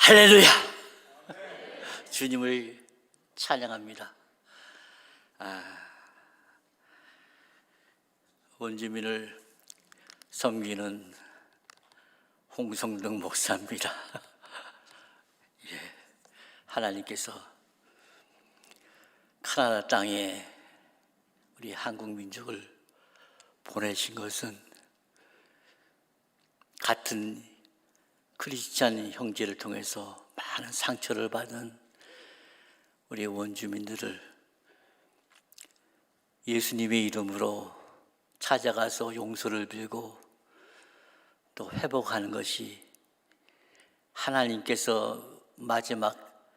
할렐루야! 주님을 찬양합니다. 원주민을 섬기는 홍성덕 목사입니다. 하나님께서 카나다 땅에 우리 한국 민족을 보내신 것은 같은 크리스찬 형제를 통해서 많은 상처를 받은 우리 원주민들을 예수님의 이름으로 찾아가서 용서를 빌고 또 회복하는 것이 하나님께서 마지막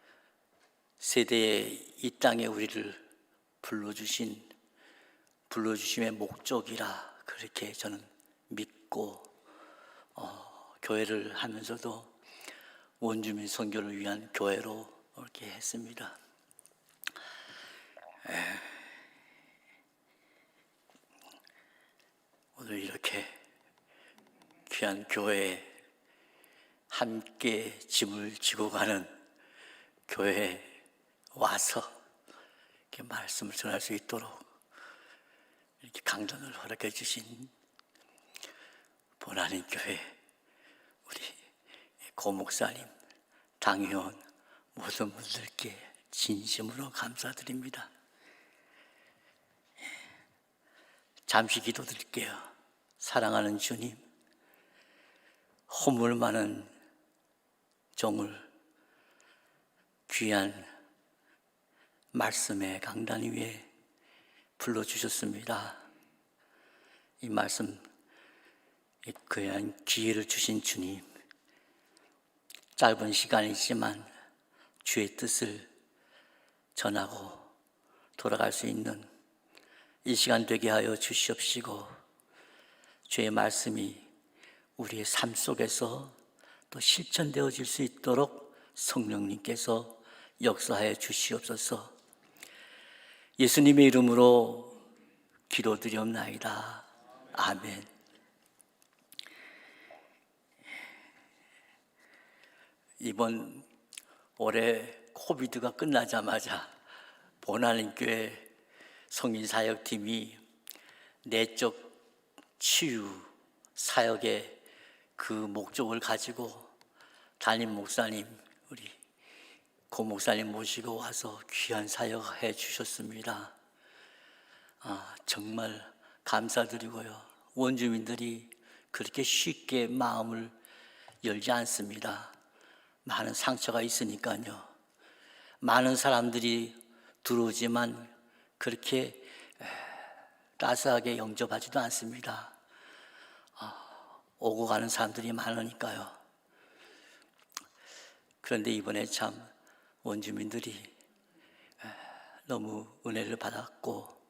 세대에 이 땅에 우리를 불러주심의 목적이라 그렇게 저는 믿고 교회를 하면서도 원주민 선교를 위한 교회로 이렇게 했습니다. 오늘 이렇게 귀한 교회에 함께 짐을 지고 가는 교회에 와서 이렇게 말씀을 전할 수 있도록 이렇게 강단을 허락해 주신 보나님 교회 우리 고 목사님, 당회원 모든 분들께 진심으로 감사드립니다. 잠시 기도드릴게요. 사랑하는 주님, 허물 많은 종을 귀한 말씀의 강단 위에 불러주셨습니다. 이 말씀, 귀한 기회를 주신 주님, 짧은 시간이지만 주의 뜻을 전하고 돌아갈 수 있는 이 시간 되게 하여 주시옵시고, 주의 말씀이 우리의 삶 속에서 또 실천되어질 수 있도록 성령님께서 역사하여 주시옵소서. 예수님의 이름으로 기도드리옵나이다. 아멘. 이번 올해 코비드가 끝나자마자 보나님교회 성인사역팀이 내적 치유 사역의 그 목적을 가지고 담임 목사님, 우리 고 목사님 모시고 와서 귀한 사역해 주셨습니다. 정말 감사드리고요. 원주민들이 그렇게 쉽게 마음을 열지 않습니다. 많은 상처가 있으니까요. 많은 사람들이 들어오지만 그렇게 따스하게 영접하지도 않습니다. 오고 가는 사람들이 많으니까요. 그런데 이번에 참 원주민들이 너무 은혜를 받았고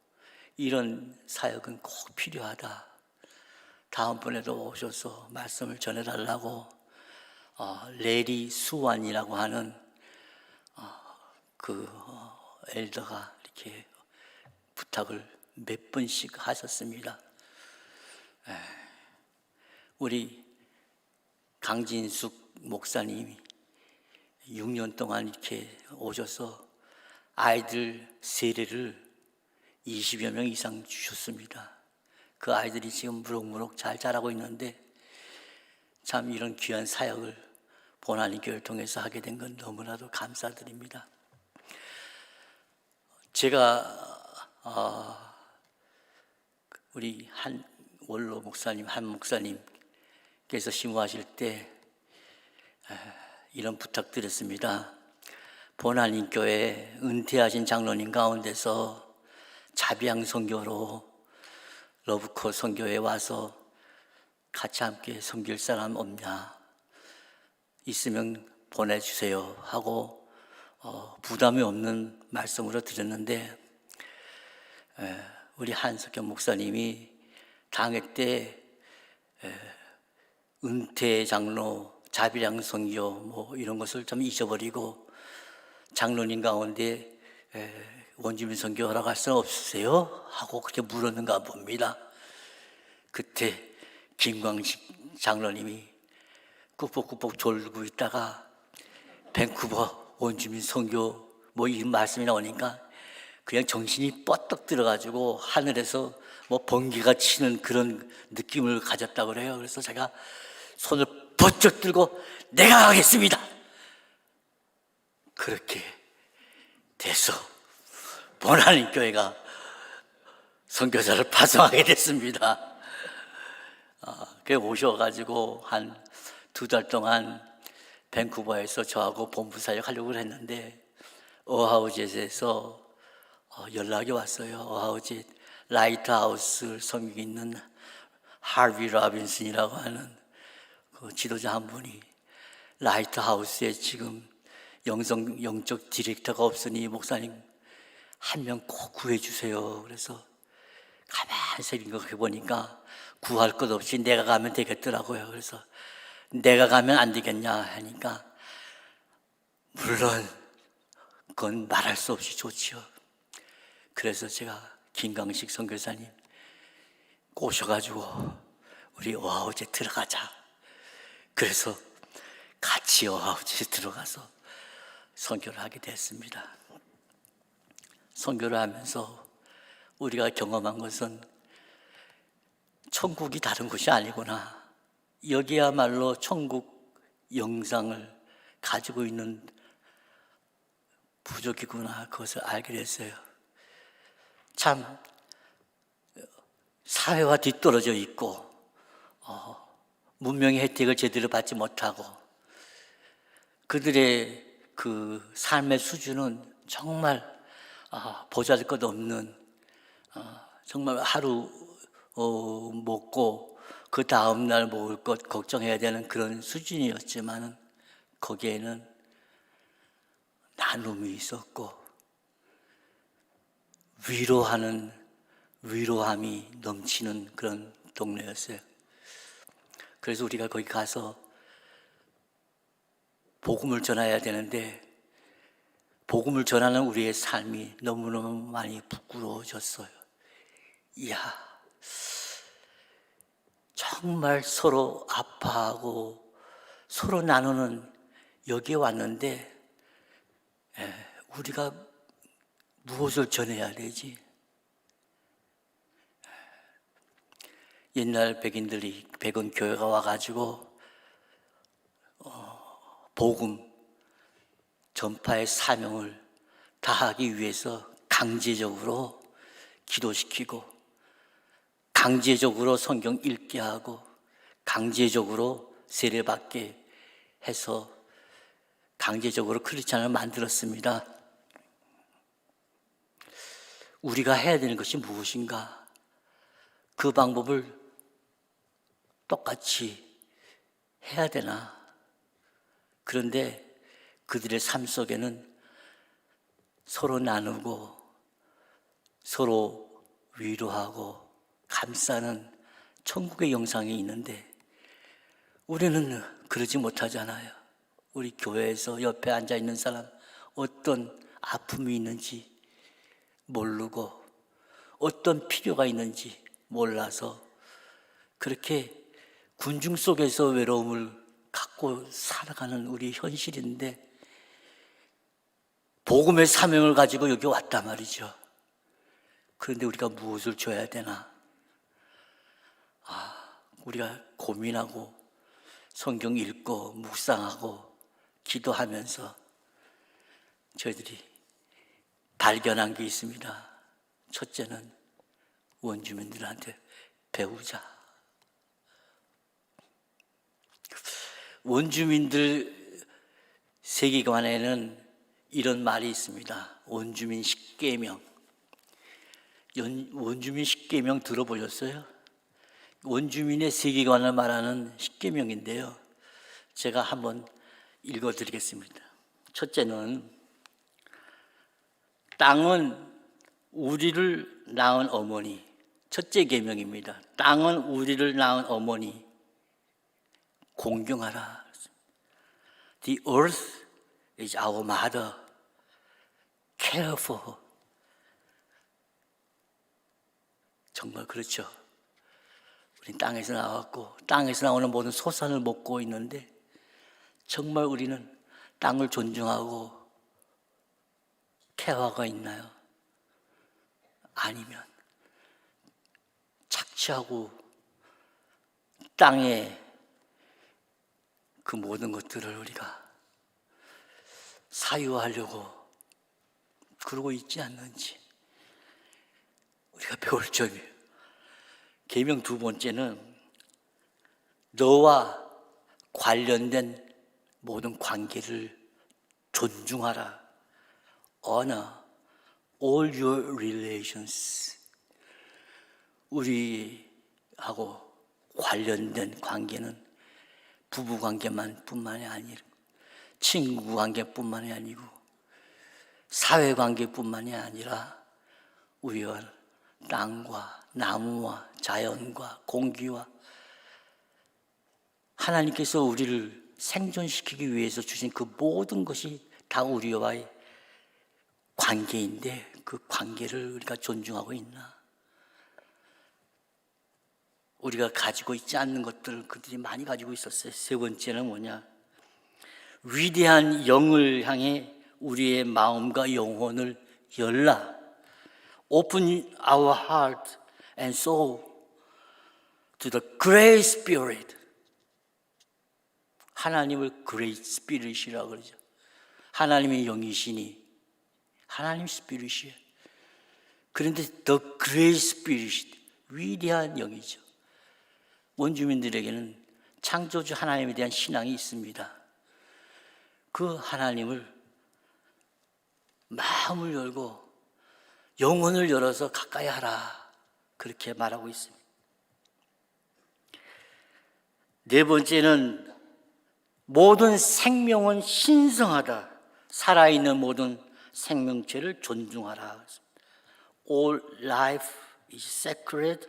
이런 사역은 꼭 필요하다. 다음번에도 오셔서 말씀을 전해달라고 레리 수완이라고 하는 엘더가 이렇게 부탁을 몇 번씩 하셨습니다. 우리 강진숙 목사님이 6년 동안 이렇게 오셔서 아이들 세례를 20여 명 이상 주셨습니다. 그 아이들이 지금 무럭무럭 잘 자라고 있는데 참 이런 귀한 사역을 보나님 교회를 통해서 하게 된 건 너무나도 감사드립니다. 제가 우리 한 원로 목사님, 한 목사님께서 심호하실 때 이런 부탁드렸습니다. 보나님 교회 은퇴하신 장로님 가운데서 자비양 선교로 러브코 선교에 와서 같이 함께 섬길 사람 없냐? 있으면 보내주세요 하고 부담이 없는 말씀으로 드렸는데 우리 한석경 목사님이 당회 때 은퇴 장로, 자비량 선교 뭐 이런 것을 좀 잊어버리고 장로님 가운데 원주민 선교 허락할 수는 없으세요? 하고 그렇게 물었는가 봅니다. 그때 김광식 장로님이 꾹꾹꾹꾹 졸고 있다가 밴쿠버 원주민 선교 뭐 이 말씀이 나오니까 그냥 정신이 뻗떡 들어가지고 하늘에서 뭐 번개가 치는 그런 느낌을 가졌다고 그래요. 그래서 제가 손을 번쩍 들고 내가 하겠습니다. 그렇게 돼서 보나님 교회가 선교사를 파송하게 됐습니다. 그 오셔가지고 한 2달 동안 밴쿠버에서 저하고 본부 사역 하려고 했는데 어하우젯에서 연락이 왔어요. 어하우젯 라이트하우스 섬기고 있는 하비 라빈슨이라고 하는 그 지도자 한 분이 라이트하우스에 지금 영적 디렉터가 없으니 목사님 한 명 꼭 구해주세요. 그래서 가만히 생각해 보니까 구할 것 없이 내가 가면 되겠더라고요. 그래서 내가 가면 안 되겠냐 하니까 물론 그건 말할 수 없이 좋지요. 그래서 제가 김강식 선교사님 꼬셔가지고 우리 어하우즈에 들어가자. 그래서 같이 어하우즈에 들어가서 선교를 하게 됐습니다. 선교를 하면서 우리가 경험한 것은 천국이 다른 곳이 아니구나. 여기야말로 천국 영상을 가지고 있는 부족이구나. 그것을 알게 됐어요. 참 사회와 뒤떨어져 있고 문명의 혜택을 제대로 받지 못하고 그들의 그 삶의 수준은 정말 보잘것없는 정말 하루 먹고 그 다음날 먹을 것 걱정해야 되는 그런 수준이었지만 거기에는 나눔이 있었고 위로함이 넘치는 그런 동네였어요. 그래서 우리가 거기 가서 복음을 전해야 되는데 복음을 전하는 우리의 삶이 너무너무 많이 부끄러워졌어요. 이야, 정말 서로 아파하고 서로 나누는 여기에 왔는데 우리가 무엇을 전해야 되지? 옛날 백은 교회가 와가지고 복음 전파의 사명을 다하기 위해서 강제적으로 기도시키고 강제적으로 성경 읽게 하고 강제적으로 세례받게 해서 강제적으로 크리스찬을 만들었습니다. 우리가 해야 되는 것이 무엇인가? 그 방법을 똑같이 해야 되나? 그런데 그들의 삶 속에는 서로 나누고 서로 위로하고 감싸는 천국의 영상이 있는데 우리는 그러지 못하잖아요. 우리 교회에서 옆에 앉아있는 사람 어떤 아픔이 있는지 모르고 어떤 필요가 있는지 몰라서 그렇게 군중 속에서 외로움을 갖고 살아가는 우리 현실인데 복음의 사명을 가지고 여기 왔단 말이죠. 그런데 우리가 무엇을 줘야 되나? 우리가 고민하고 성경 읽고 묵상하고 기도하면서 저희들이 발견한 게 있습니다. 첫째는 원주민들한테 배우자. 원주민들 세계관에는 이런 말이 있습니다. 원주민 10계명. 원주민 10계명 들어보셨어요? 원주민의 세계관을 말하는 10계명인데요. 제가 한번 읽어드리겠습니다. 첫째는 땅은 우리를 낳은 어머니. 첫째 계명입니다. 땅은 우리를 낳은 어머니. 공경하라. The earth is our mother. Care for her. 정말 그렇죠. 우린 땅에서 나왔고 땅에서 나오는 모든 소산을 먹고 있는데 정말 우리는 땅을 존중하고 케어가 있나요? 아니면 착취하고 땅에 그 모든 것들을 우리가 사유하려고 그러고 있지 않는지 우리가 배울 점이에요. 계명 두 번째는 너와 관련된 모든 관계를 존중하라. Honor all your relations. 우리하고 관련된 관계는 부부 관계만 뿐만이 아니라 친구 관계뿐만이 아니고 사회 관계뿐만이 아니라 우리와 땅과 나무와 자연과 공기와 하나님께서 우리를 생존시키기 위해서 주신 그 모든 것이 다 우리와의 관계인데 그 관계를 우리가 존중하고 있나? 우리가 가지고 있지 않는 것들을 그들이 많이 가지고 있었어요. 세 번째는 뭐냐? 위대한 영을 향해 우리의 마음과 영혼을 열라. Open our heart and soul to the Great Spirit. 하나님을 Great Spirit이라고 그러죠. 하나님의 영이시니 하나님 스피릿이에요. 그런데 The Great Spirit, 위대한 영이죠. 원주민들에게는 창조주 하나님에 대한 신앙이 있습니다. 그 하나님을 마음을 열고 영혼을 열어서 가까이 하라, 그렇게 말하고 있습니다. 네 번째는 모든 생명은 신성하다. 살아있는 모든 생명체를 존중하라. All life is sacred.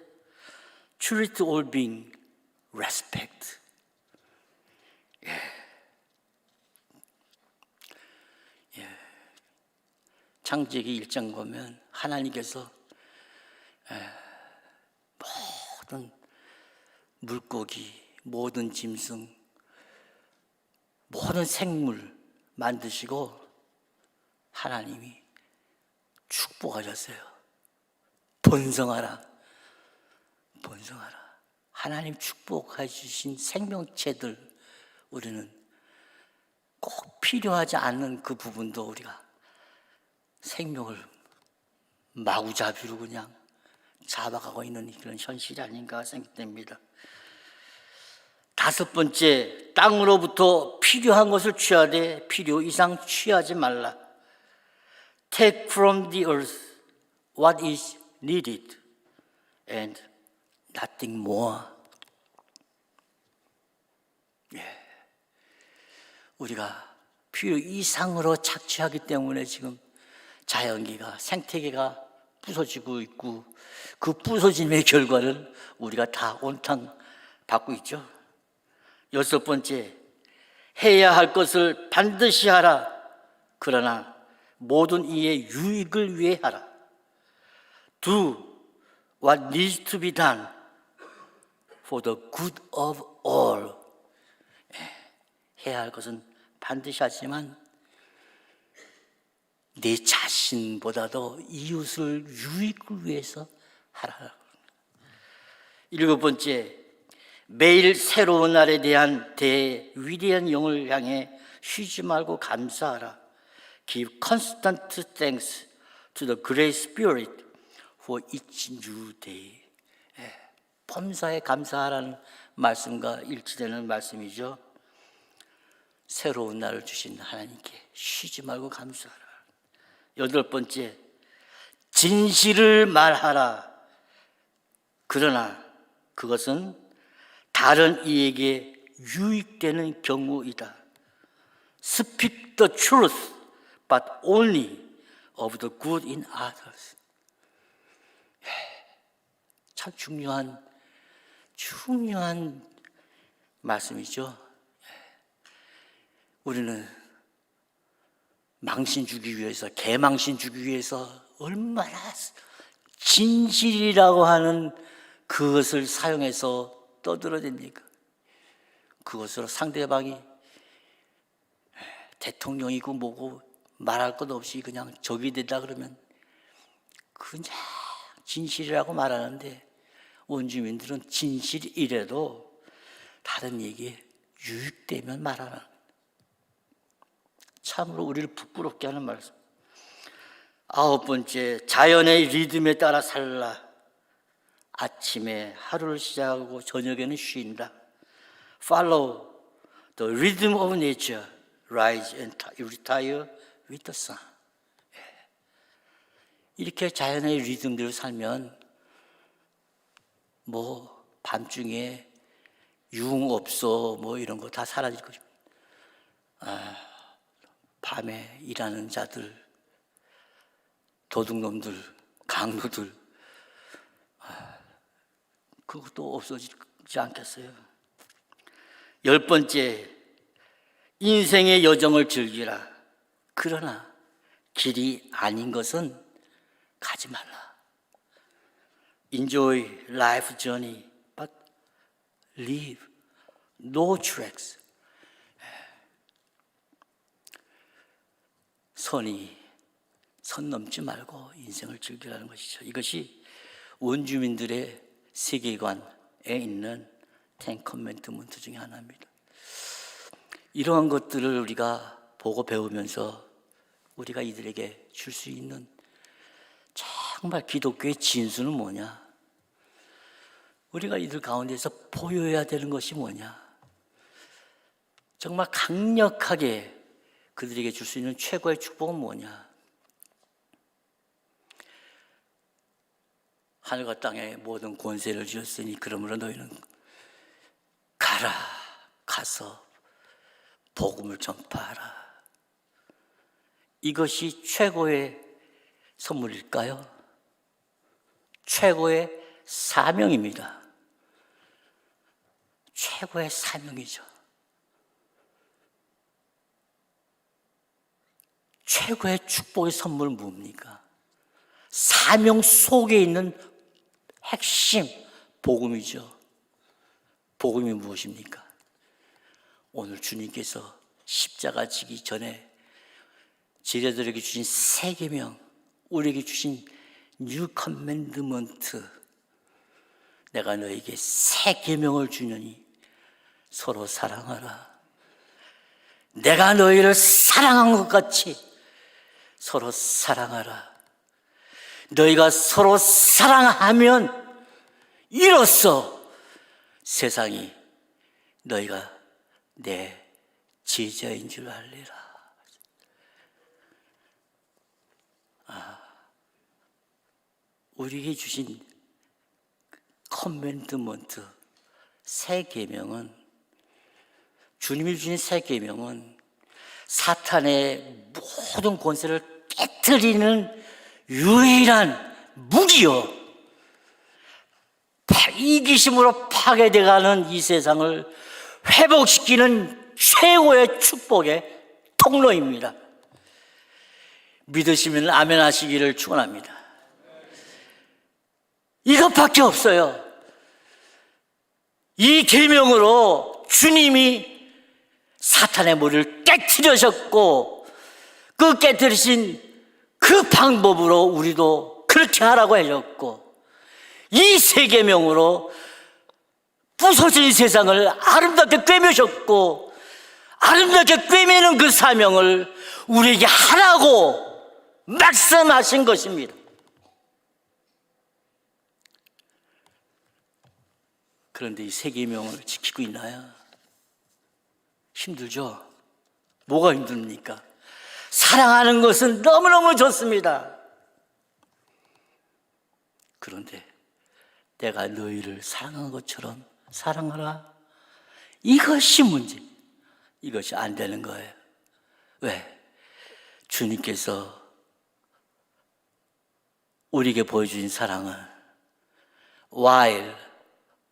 Treat all being respect. 창세기 1장 보면 하나님께서 모든 물고기, 모든 짐승, 모든 생물 만드시고 하나님이 축복하셨어요. 번성하라, 번성하라. 하나님 축복해 주신 생명체들, 우리는 꼭 필요하지 않는 그 부분도 우리가 생명을 마구잡이로 그냥 잡아가고 있는 그런 현실이 아닌가 생각됩니다. 다섯 번째, 땅으로부터 필요한 것을 취하되 필요 이상 취하지 말라. Take from the earth what is needed and nothing more. 우리가 필요 이상으로 착취하기 때문에 지금 자연계가, 생태계가 부서지고 있고 그 부서짐의 결과를 우리가 다 온탕 받고 있죠. 여섯 번째, 해야 할 것을 반드시 하라. 그러나 모든 이의 유익을 위해 하라. Do what needs to be done for the good of all. 해야 할 것은 반드시 하지만 내 자신보다도 이웃을 유익을 위해서 하라. 일곱 번째, 매일 새로운 날에 대한 위대한 영을 향해 쉬지 말고 감사하라. Give constant thanks to the Great Spirit for each new day. 범사에 감사하라는 말씀과 일치되는 말씀이죠. 새로운 날을 주신 하나님께 쉬지 말고 감사하라. 여덟 번째, 진실을 말하라. 그러나 그것은 다른 이에게 유익되는 경우이다. Speak the truth, but only of the good in others. 참 중요한 말씀이죠. 우리는 망신 주기 위해서, 개망신 주기 위해서 얼마나 진실이라고 하는 그것을 사용해서 떠들어댑니까? 그것으로 상대방이 대통령이고 뭐고 말할 것 없이 그냥 적이 된다 그러면 그냥 진실이라고 말하는데, 원주민들은 진실이라도 다른 얘기에 유익되면 말하는, 참으로 우리를 부끄럽게 하는 말씀. 9번째, 자연의 리듬에 따라 살라. 아침에 하루를 시작하고 저녁에는 쉰다. Follow the rhythm of nature. Rise and retire with the sun. 이렇게 자연의 리듬대로 살면 뭐 밤중에 융 없어 뭐 이런 거 다 사라질 거죠. 밤에 일하는 자들, 도둑놈들, 강도들, 그것도 없어지지 않겠어요. 10번째, 인생의 여정을 즐기라. 그러나 길이 아닌 것은 가지 말라. Enjoy life journey, but leave no tracks. 선 넘지 말고 인생을 즐기라는 것이죠. 이것이 원주민들의 세계관에 있는 10 커맨드먼트 중에 하나입니다. 이러한 것들을 우리가 보고 배우면서 우리가 이들에게 줄 수 있는 정말 기독교의 진수는 뭐냐? 우리가 이들 가운데서 보여야 되는 것이 뭐냐? 정말 강력하게 그들에게 줄 수 있는 최고의 축복은 뭐냐? 하늘과 땅에 모든 권세를 주었으니 그러므로 너희는 가서 복음을 전파하라. 이것이 최고의 선물일까요? 최고의 사명입니다. 최고의 사명이죠. 최고의 축복의 선물은 뭡니까? 사명 속에 있는 핵심, 복음이죠. 복음이 무엇입니까? 오늘 주님께서 십자가 지기 전에 제자들에게 주신 새 계명, 우리에게 주신 뉴 커맨드먼트, 내가 너에게 새 계명을 주느니 서로 사랑하라. 내가 너희를 사랑한 것 같이 서로 사랑하라. 너희가 서로 사랑하면 이로써 세상이 너희가 내 제자인 줄 알리라. 우리에게 주신 커맨드먼트, 새 계명은, 주님이 주신 새 계명은 사탄의 모든 권세를 깨트리는 유일한 무기요, 이기심으로 파괴돼가는 이 세상을 회복시키는 최고의 축복의 통로입니다. 믿으시면 아멘 하시기를 축원합니다. 이것밖에 없어요. 이 계명으로 주님이 사탄의 머리를 깨트리셨고, 그 깨트리신 그 방법으로 우리도 그렇게 하라고 하셨고, 이 세 계명으로 부서진 세상을 아름답게 꿰매셨고, 아름답게 꿰매는 그 사명을 우리에게 하라고 말씀하신 것입니다. 그런데 이 세 계명을 지키고 있나요? 힘들죠? 뭐가 힘듭니까? 사랑하는 것은 너무너무 좋습니다. 그런데 내가 너희를 사랑한 것처럼 사랑하라, 이것이 문제. 이것이 안 되는 거예요. 왜? 주님께서 우리에게 보여주신 사랑은 while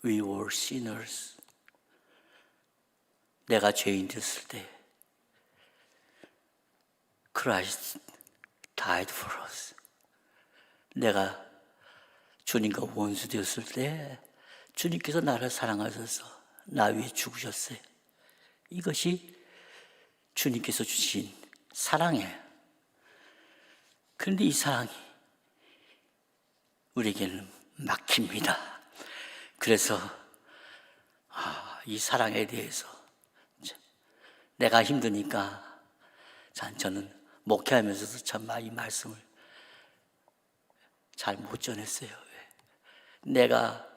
we were sinners, 내가 죄인 됐을 때 Christ died for us. 내가 주님과 원수 되었을 때 주님께서 나를 사랑하셔서 나 위해 죽으셨어요. 이것이 주님께서 주신 사랑이에요. 그런데 이 사랑이 우리에게는 막힙니다. 그래서 이 사랑에 대해서 내가 힘드니까 저는 목회하면서도 참 이 말씀을 잘 못 전했어요. 내가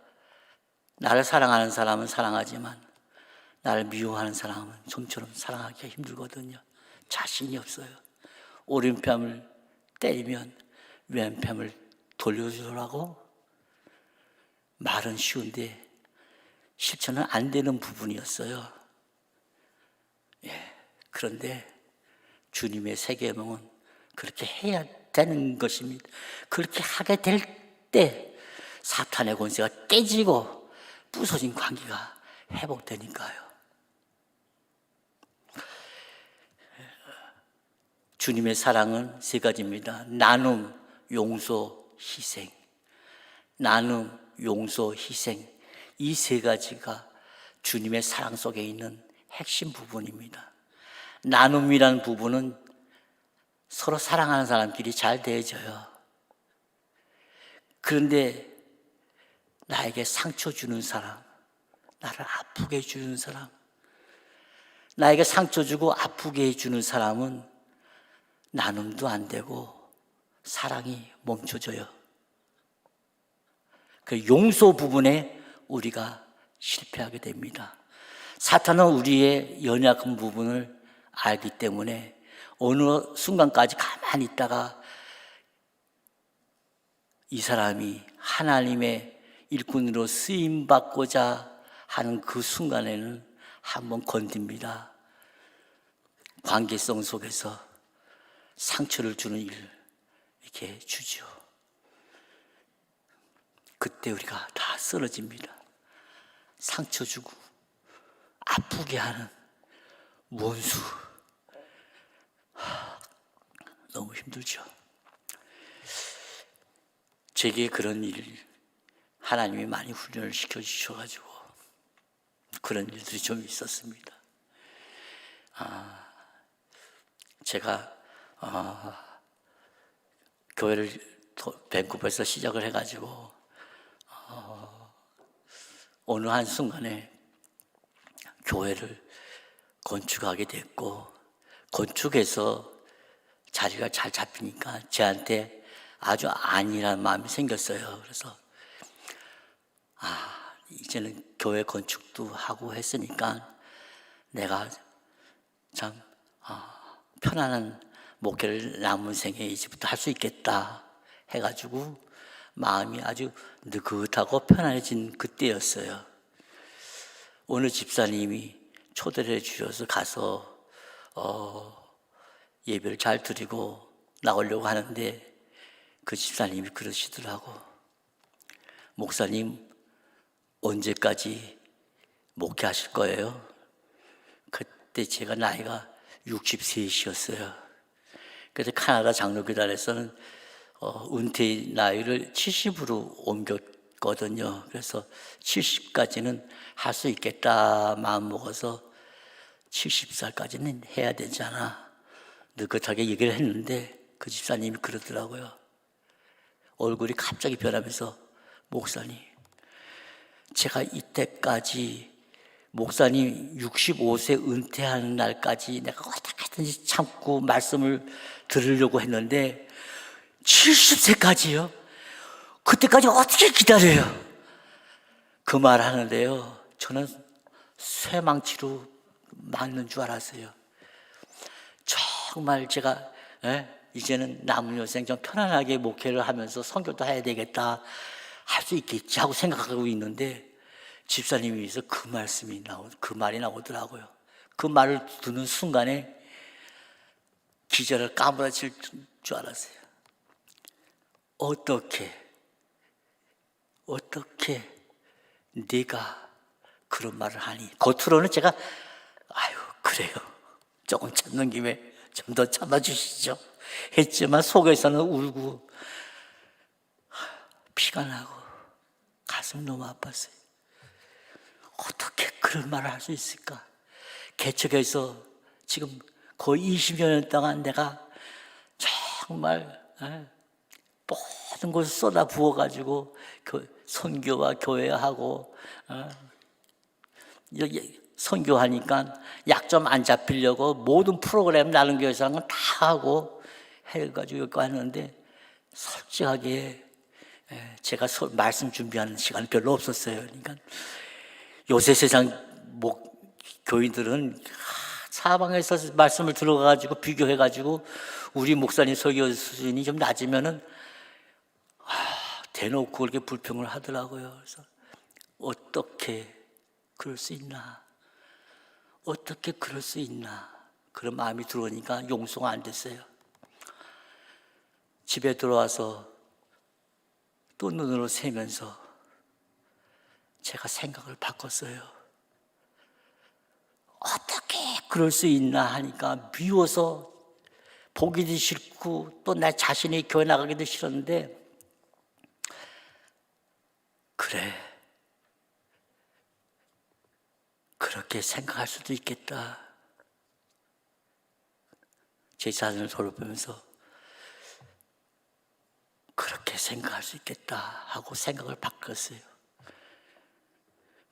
나를 사랑하는 사람은 사랑하지만 나를 미워하는 사람은 좀처럼 사랑하기가 힘들거든요. 자신이 없어요. 오른편을 때리면 왼편을 돌려주라고 말은 쉬운데 실천은 안 되는 부분이었어요. 그런데 주님의 세 계명은 그렇게 해야 되는 것입니다. 그렇게 하게 될 때 사탄의 권세가 깨지고 부서진 관계가 회복되니까요. 주님의 사랑은 세 가지입니다. 나눔, 용서, 희생. 나눔, 용서, 희생. 이 세 가지가 주님의 사랑 속에 있는 핵심 부분입니다. 나눔이라는 부분은 서로 사랑하는 사람끼리 잘 대해져요. 그런데 나에게 상처 주는 사람, 나를 아프게 해주는 사람, 나에게 상처 주고 아프게 해주는 사람은 나눔도 안 되고 사랑이 멈춰져요. 그 용서 부분에 우리가 실패하게 됩니다. 사탄은 우리의 연약한 부분을 알기 때문에 어느 순간까지 가만히 있다가 이 사람이 하나님의 일꾼으로 쓰임받고자 하는 그 순간에는 한번 건듭니다. 관계성 속에서 상처를 주는 일 이렇게 주죠. 그때 우리가 다 쓰러집니다. 상처 주고 아프게 하는 원수. 너무 힘들죠. 제게 그런 일 하나님이 많이 훈련을 시켜주셔가지고 그런 일들이 좀 있었습니다. 제가 교회를 밴쿠버에서 시작을 해가지고 어느 한순간에 교회를 건축하게 됐고 건축해서 자리가 잘 잡히니까 저한테 아주 안일한 마음이 생겼어요. 그래서 이제는 교회 건축도 하고 했으니까 내가 참 편안한 목회를 남은 생에 이제부터 할 수 있겠다 해가지고 마음이 아주 느긋하고 편안해진 그때였어요. 어느 집사님이 초대를 해주셔서 가서 예배를 잘 드리고 나오려고 하는데 그 집사님이 그러시더라고. 목사님 언제까지 목회하실 거예요? 그때 제가 나이가 63이었어요. 그래서 카나다 장로교단에서는 은퇴 나이를 70으로 옮겼거든요. 그래서 70까지는 할 수 있겠다 마음 먹어서 70살까지는 해야 되잖아. 느긋하게 얘기를 했는데 그 집사님이 그러더라고요. 얼굴이 갑자기 변하면서 목사님, 제가 이때까지 목사님 65세 은퇴하는 날까지 내가 어떻게든지 참고 말씀을 들으려고 했는데 70세까지요? 그때까지 어떻게 기다려요? 그 말 하는데요. 저는 쇠망치로 맞는 줄 알았어요. 정말 제가 이제는 남은 여생 좀 편안하게 목회를 하면서 선교도 해야 되겠다, 할 수 있겠지 하고 생각하고 있는데 집사님이서 그 말이 나오더라고요. 그 말을 듣는 순간에 기절을 까무러칠 줄 알았어요. 어떻게 네가 그런 말을 하니? 겉으로는 제가 그래요, 조금 참는 김에 좀 더 참아주시죠 했지만 속에서는 울고 피가 나고 가슴이 너무 아팠어요. 어떻게 그런 말을 할 수 있을까? 개척해서 지금 거의 20여 년 동안 내가 정말 모든 것을 쏟아 부어가지고 선교와 교회하고 여기 선교하니까 약점 안 잡히려고 모든 프로그램 나는 교회에서는 다 하고 해가지고 여기 왔는데 솔직하게 제가 말씀 준비하는 시간이 별로 없었어요. 그러니까 요새 세상 교인들은 사방에서 말씀을 들어가지고 비교해가지고 우리 목사님 설교 수준이 좀 낮으면은 대놓고 그렇게 불평을 하더라고요. 그래서 어떻게 그럴 수 있나? 어떻게 그럴 수 있나? 그런 마음이 들어오니까 용서가 안 됐어요. 집에 들어와서 또 눈으로 새면서 제가 생각을 바꿨어요. 어떻게 그럴 수 있나 하니까 미워서 보기도 싫고 또 나 자신이 교회 나가기도 싫었는데 그래, 그렇게 생각할 수도 있겠다. 제 자신을 돌아보면서 그렇게 생각할 수 있겠다 하고 생각을 바꿨어요.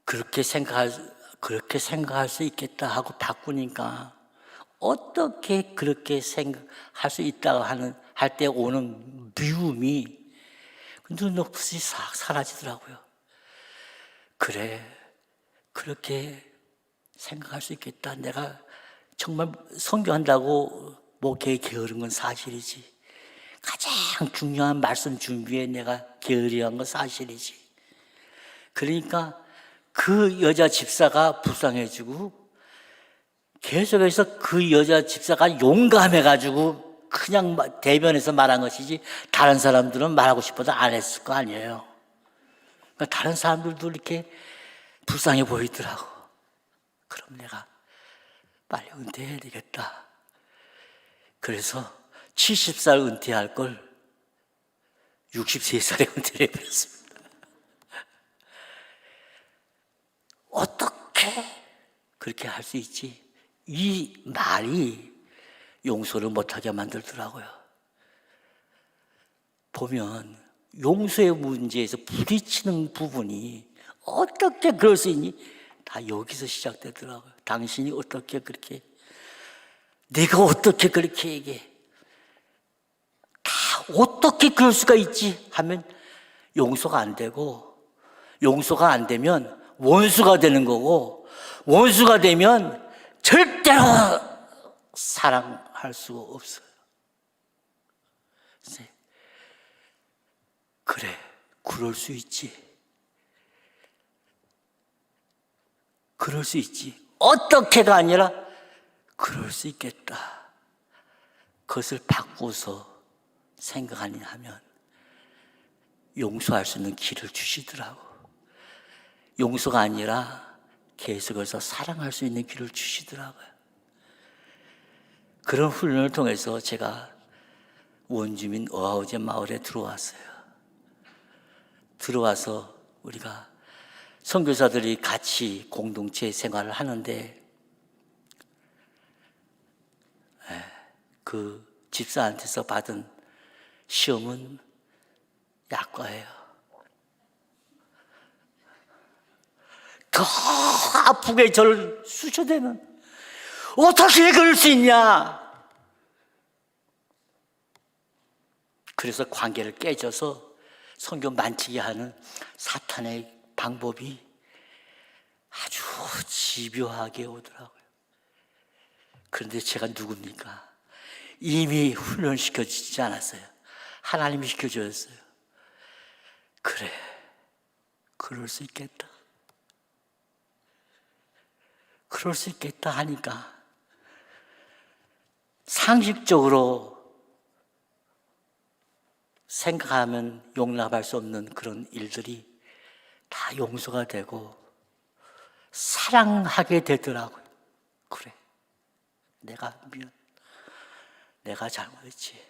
그렇게 생각할 수 있겠다 하고 바꾸니까 어떻게 그렇게 생각할 수 있다고 할 때 오는 미움이 눈없이 싹 사라지더라고요. 그래, 그렇게 생각할 수 있겠다. 내가 정말 선교한다고 목회에 게으른 건 사실이지. 가장 중요한 말씀 준비에 내가 게으르한 건 사실이지. 그러니까 그 여자 집사가 불쌍해지고 계속해서 그 여자 집사가 용감해가지고 그냥 대변해서 말한 것이지 다른 사람들은 말하고 싶어도 안 했을 거 아니에요. 그러니까 다른 사람들도 이렇게 불쌍해 보이더라고. 그럼 내가 빨리 은퇴해야 되겠다. 그래서 70살 은퇴할 걸 63살에 은퇴를 해버렸습니다. 어떻게 그렇게 할 수 있지? 이 말이 용서를 못하게 만들더라고요. 보면 용서의 문제에서 부딪히는 부분이 어떻게 그럴 수 있니? 다 여기서 시작되더라고요. 당신이 어떻게 그렇게, 내가 어떻게 그렇게 얘기해? 다 어떻게 그럴 수가 있지? 하면 용서가 안 되고, 용서가 안 되면 원수가 되는 거고, 원수가 되면 절대로 사랑할 수가 없어요. 그래, 그럴 수 있지. 그럴 수 있지. 어떻게가 아니라 그럴 수 있겠다. 그것을 바꾸어서 생각하니 하면 용서할 수 있는 길을 주시더라고. 용서가 아니라 계속해서 사랑할 수 있는 길을 주시더라고요. 그런 훈련을 통해서 제가 원주민 어하우제 마을에 들어왔어요. 들어와서 우리가 선교사들이 같이 공동체 생활을 하는데 그 집사한테서 받은 시험은 약과예요. 더 아프게 저를 쑤셔대는, 어떻게 그럴 수 있냐? 그래서 관계를 깨져서 선교 만지게 하는 사탄의 방법이 아주 집요하게 오더라고요. 그런데 제가 누굽니까? 이미 훈련시켜주지 않았어요. 하나님이 시켜주셨어요. 그래, 그럴 수 있겠다. 그럴 수 있겠다 하니까 상식적으로 생각하면 용납할 수 없는 그런 일들이 다 용서가 되고 사랑하게 되더라고요. 그래, 내가 잘못했지.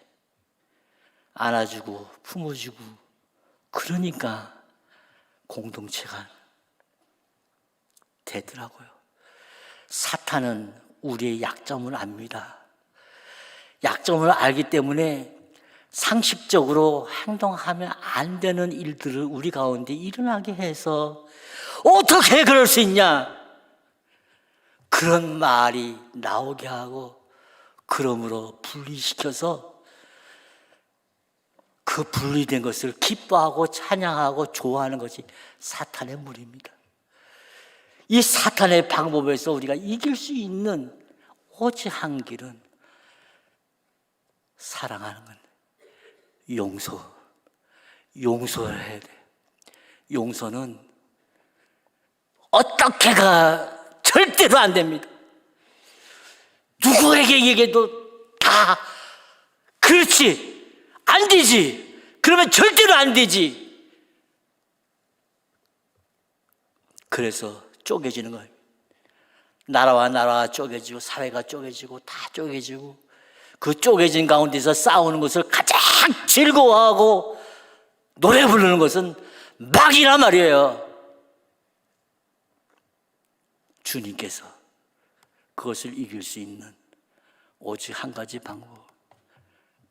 안아주고 품어주고 그러니까 공동체가 되더라고요. 사탄은 우리의 약점을 압니다. 약점을 알기 때문에 상식적으로 행동하면 안 되는 일들을 우리 가운데 일어나게 해서 어떻게 그럴 수 있냐? 그런 말이 나오게 하고 그러므로 분리시켜서 그 분리된 것을 기뻐하고 찬양하고 좋아하는 것이 사탄의 무리입니다. 이 사탄의 방법에서 우리가 이길 수 있는 오직 한 길은 사랑하는 건 용서를 해야 돼. 용서는 어떻게가 절대로 안 됩니다. 누구에게 얘기해도 다 그렇지, 안 되지, 그러면 절대로 안 되지. 그래서 쪼개지는 거예요. 나라와 쪼개지고 사회가 쪼개지고 다 쪼개지고 그 쪼개진 가운데서 싸우는 것을 가장 즐거워하고 노래 부르는 것은 막이란 말이에요. 주님께서 그것을 이길 수 있는 오직 한 가지 방법.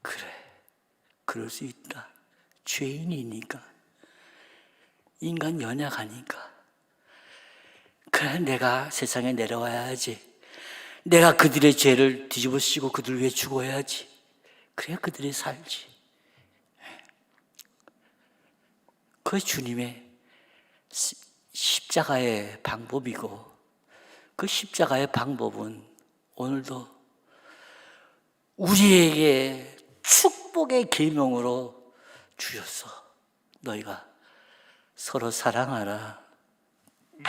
그래, 그럴 수 있다. 죄인이니까, 인간 연약하니까. 그래, 내가 세상에 내려와야지. 내가 그들의 죄를 뒤집어 씌고 그들 위해 죽어야지. 그래야 그들이 살지. 그 주님의 십자가의 방법이고, 그 십자가의 방법은 오늘도 우리에게 축복의 계명으로 주셨어. 너희가 서로 사랑하라.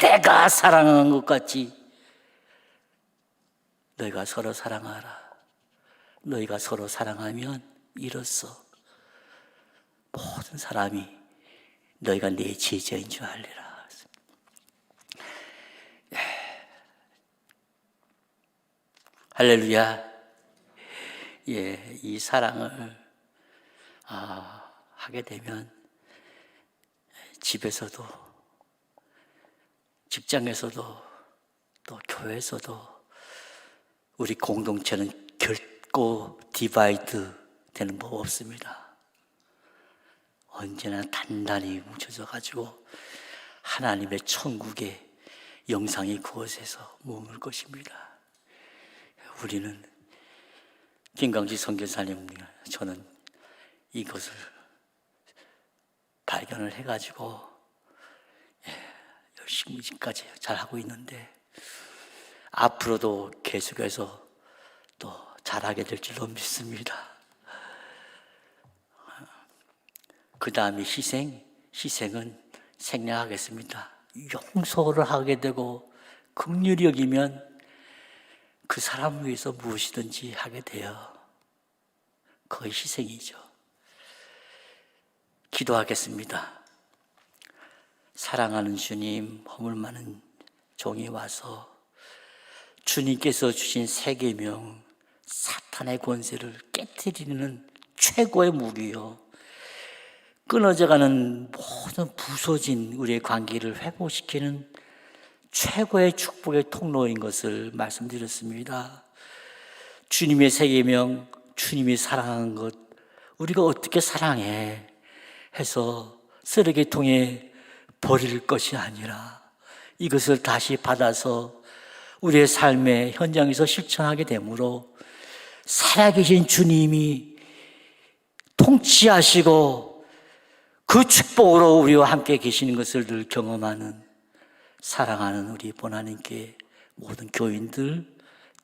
내가 사랑한 것 같이 너희가 서로 사랑하라. 너희가 서로 사랑하면 이로써 모든 사람이 너희가 내 제자인 줄 알리라. 할렐루야. 예, 이 사랑을 하게 되면 집에서도, 직장에서도, 또 교회에서도 우리 공동체는 결코 디바이드 되는 법 없습니다. 언제나 단단히 뭉쳐져 가지고 하나님의 천국의 영상이 그곳에서 머물 것입니다. 우리는 김강지 선교사님과 저는 이것을 발견을 해가지고 열심히 지금까지 잘하고 있는데 앞으로도 계속해서 또 잘하게 될 줄로 믿습니다. 그 다음에 희생은 생략하겠습니다. 용서를 하게 되고 긍휼히 여기면 그 사람 위해서 무엇이든지 하게 돼요. 그게 희생이죠. 기도하겠습니다. 사랑하는 주님, 허물 많은 종이 와서 주님께서 주신 세 계명, 사탄의 권세를 깨트리는 최고의 무기요, 끊어져가는 모든 부서진 우리의 관계를 회복시키는 최고의 축복의 통로인 것을 말씀드렸습니다. 주님의 세 계명, 주님이 사랑한 것, 우리가 어떻게 사랑해 해서 쓰레기통에 버릴 것이 아니라 이것을 다시 받아서 우리의 삶의 현장에서 실천하게 되므로 살아계신 주님이 통치하시고 그 축복으로 우리와 함께 계시는 것을 늘 경험하는, 사랑하는 우리 보나님께 모든 교인들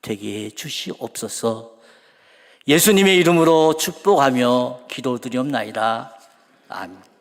되게 해 주시옵소서. 예수님의 이름으로 축복하며 기도드리옵나이다. 아멘.